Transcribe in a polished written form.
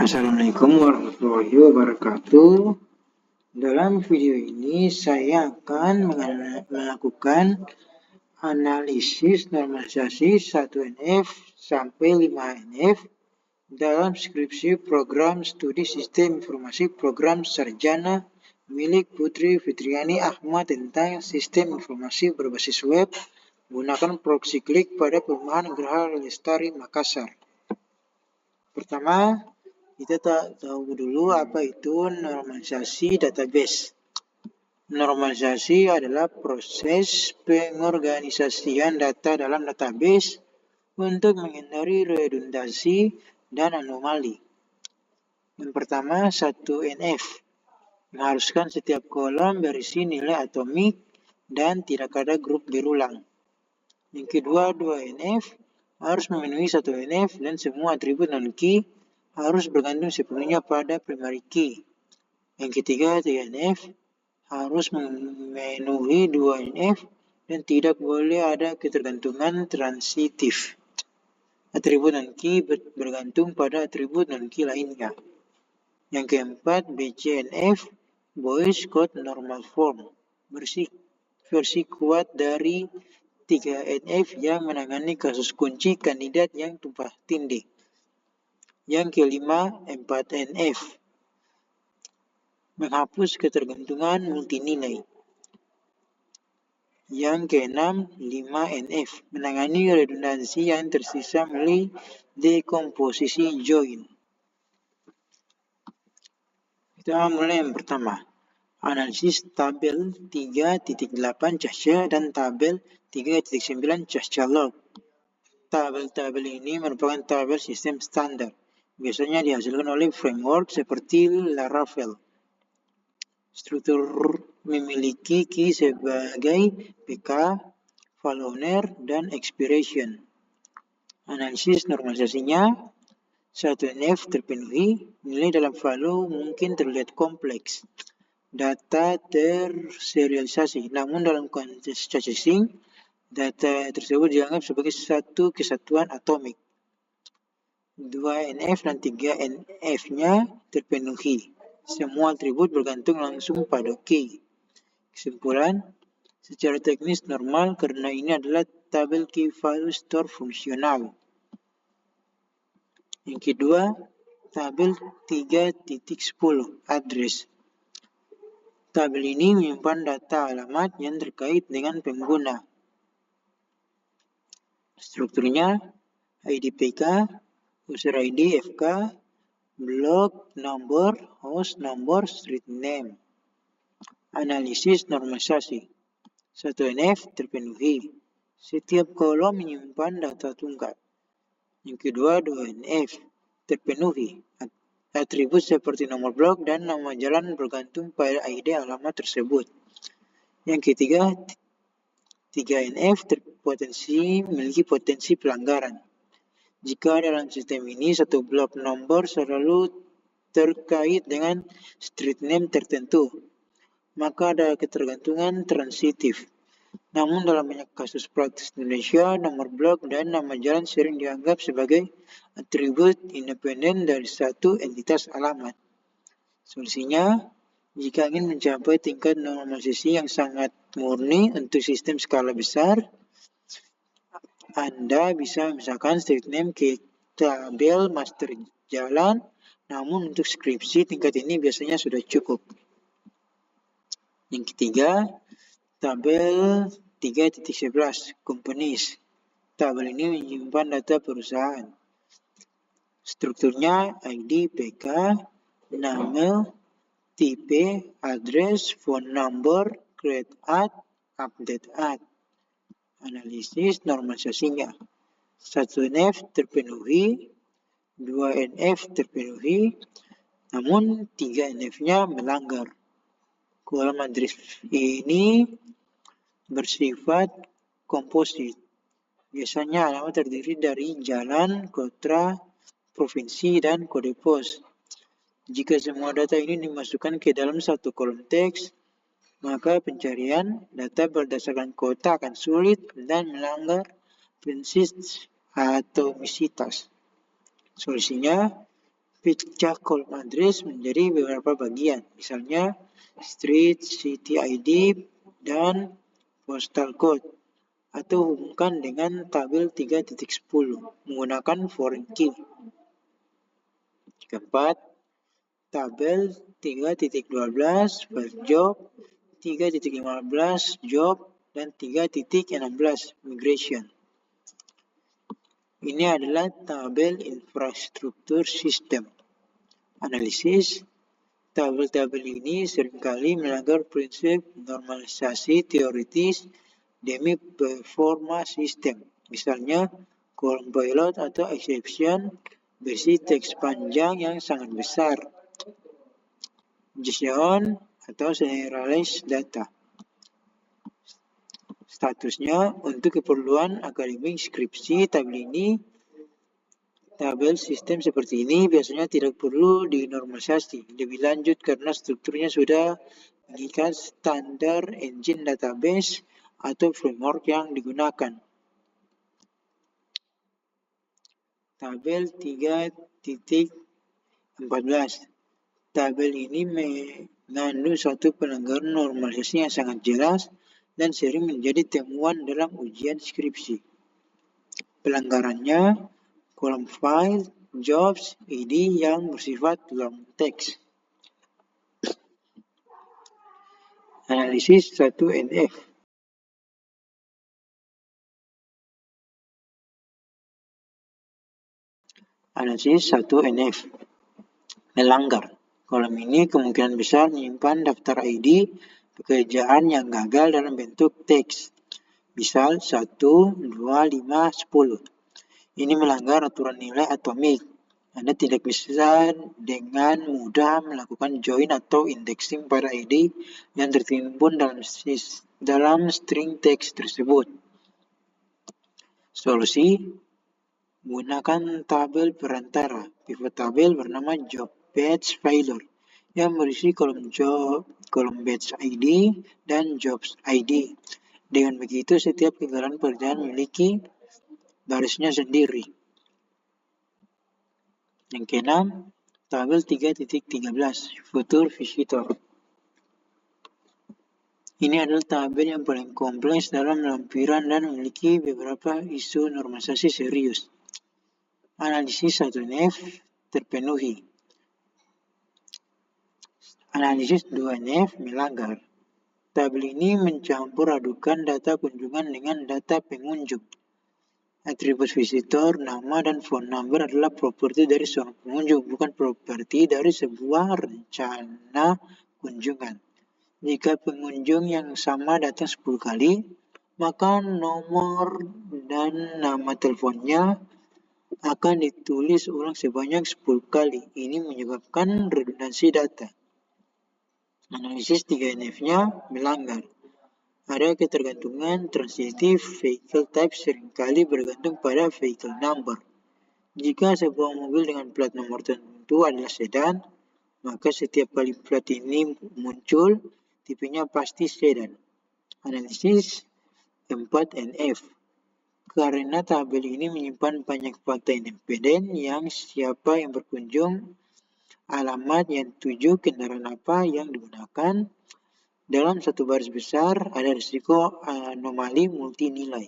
Assalamualaikum warahmatullahi wabarakatuh. Dalam video ini saya akan melakukan analisis normalisasi 1NF sampai 5NF dalam skripsi program studi sistem informasi program sarjana milik Putri Fitriani Ahmad tentang sistem informasi berbasis web menggunakan proxy klik pada Perumahan Geraha Lestari Makassar. Pertama, kita tahu dulu apa itu normalisasi database. Normalisasi adalah proses pengorganisasian data dalam database untuk menghindari redundansi dan anomali. Yang pertama, 1NF mengharuskan setiap kolom berisi nilai atomik dan tidak ada grup berulang. Yang kedua, 2NF harus memenuhi 1NF dan semua atribut non-key harus bergantung sepenuhnya pada primary key. Yang ketiga, 3NF harus memenuhi 2NF dan tidak boleh ada ketergantungan transitif. Atribut non-key bergantung pada atribut non-key lainnya. Yang keempat, BCNF, Boy's Code Normal Form, versi kuat dari 3NF yang menangani kasus kunci kandidat yang tumpah tindih. Yang kelima, 4NF, menghapus ketergantungan multinilai. Yang keenam, 5NF, menangani redundansi yang tersisa melalui dekomposisi join. Kita mulai yang pertama, analisis tabel 3.8 Cahya dan tabel 3.9 Cahya log. Tabel-tabel ini merupakan tabel sistem standar. Biasanya dihasilkan oleh framework seperti Laravel. Struktur memiliki key sebagai PK, file owner, dan expiration. Analisis normalisasinya, 1NF terpenuhi, nilai dalam file mungkin terlihat kompleks. Data terserialisasi, namun dalam konteks caching, data tersebut dianggap sebagai satu kesatuan atomik. 2NF dan 3NF-nya terpenuhi. Semua atribut bergantung langsung pada key. Kesimpulan, secara teknis normal karena ini adalah tabel key file store fungsional. Yang kedua, tabel 3.10 address. Tabel ini menyimpan data alamat yang terkait dengan pengguna. Strukturnya, ID PK, user ID FK, block number, host number, street name. Analisis normalisasi, 1NF terpenuhi. Setiap kolom menyimpan data tunggal. Yang kedua, 2NF terpenuhi. Atribut seperti nomor blok dan nama jalan bergantung pada ID alamat tersebut. Yang ketiga, 3NF memiliki potensi pelanggaran. Jika dalam sistem ini satu blok nomor selalu terkait dengan street name tertentu, maka ada ketergantungan transitif. Namun dalam banyak kasus praktis Indonesia, nomor blok dan nama jalan sering dianggap sebagai atribut independen dari satu entitas alamat. Solusinya, jika ingin mencapai tingkat normalisasi yang sangat murni untuk sistem skala besar, Anda bisa memisahkan street name ke tabel master jalan, namun untuk skripsi tingkat ini biasanya sudah cukup. Yang ketiga, tabel 3.11 companies. Tabel ini menyimpan data perusahaan. Strukturnya ID, PK, nama, tipe, address, phone number, create ad, update ad. Analisis normalisasinya, 1NF terpenuhi, 2NF terpenuhi, namun 3NF-nya melanggar. Kolom address ini bersifat komposit. Biasanya alamat terdiri dari jalan, kota, provinsi, dan kode pos. Jika semua data ini dimasukkan ke dalam satu kolom teks, maka pencarian data berdasarkan kota akan sulit dan melanggar prinsip atomisitas. Solusinya, pecah kolom address menjadi beberapa bagian, misalnya street, city ID, dan postal code, atau hubungkan dengan tabel 3.10 menggunakan foreign key. Keempat, tabel 3.12 file job, 3.15 job, dan 3.16 migration. Ini adalah tabel infrastruktur sistem. Analisis, tabel-tabel ini seringkali melanggar prinsip normalisasi teoritis demi performa sistem. Misalnya, kolom payload atau exception berisi teks panjang yang sangat besar. JSON atau serialized data. Statusnya untuk keperluan akademik skripsi, tabel sistem seperti ini biasanya tidak perlu dinormalisasi lebih lanjut karena strukturnya sudah mengikat standar engine database atau framework yang digunakan. Tabel 3.14. Tabel ini mengandung suatu pelanggaran normalisasi yang sangat jelas dan sering menjadi temuan dalam ujian skripsi. Pelanggarannya, kolom file, jobs, ID yang bersifat long text. Analisis 1NF. Analisis 1NF. Melanggar. Kolom ini kemungkinan besar menyimpan daftar ID pekerjaan yang gagal dalam bentuk teks. Misal 1, 2, 5, 10. Ini melanggar aturan nilai atomik. Anda tidak bisa dengan mudah melakukan join atau indexing pada ID yang tertimbun dalam string teks tersebut. Solusi, gunakan tabel perantara, pivot tabel bernama job batch failure yang berisi kolom batch ID dan jobs ID. Dengan begitu, setiap kegagalan pekerjaan memiliki barisnya sendiri. Yang keenam, tabel 3.13 future visitor. Ini adalah tabel yang paling kompleks dalam lampiran dan memiliki beberapa isu normalisasi serius. Analisis 1NF terpenuhi. Analisis 2NF melanggar. Tabel ini mencampur adukan data kunjungan dengan data pengunjung. Atribut visitor, nama, dan phone number adalah properti dari seorang pengunjung, bukan properti dari sebuah rencana kunjungan. Jika pengunjung yang sama datang 10 kali, maka nomor dan nama teleponnya akan ditulis ulang sebanyak 10 kali. Ini menyebabkan redundansi data. Analisis 3NF-nya melanggar. Ada ketergantungan transitif vehicle type seringkali bergantung pada vehicle number. Jika sebuah mobil dengan plat nomor tertentu adalah sedan, maka setiap kali plat ini muncul, tipenya pasti sedan. Analisis 4NF. Karena tabel ini menyimpan banyak fakta independen yang siapa yang berkunjung, alamat yang dituju, kendaraan apa yang digunakan, dalam satu baris besar ada risiko anomali multi nilai.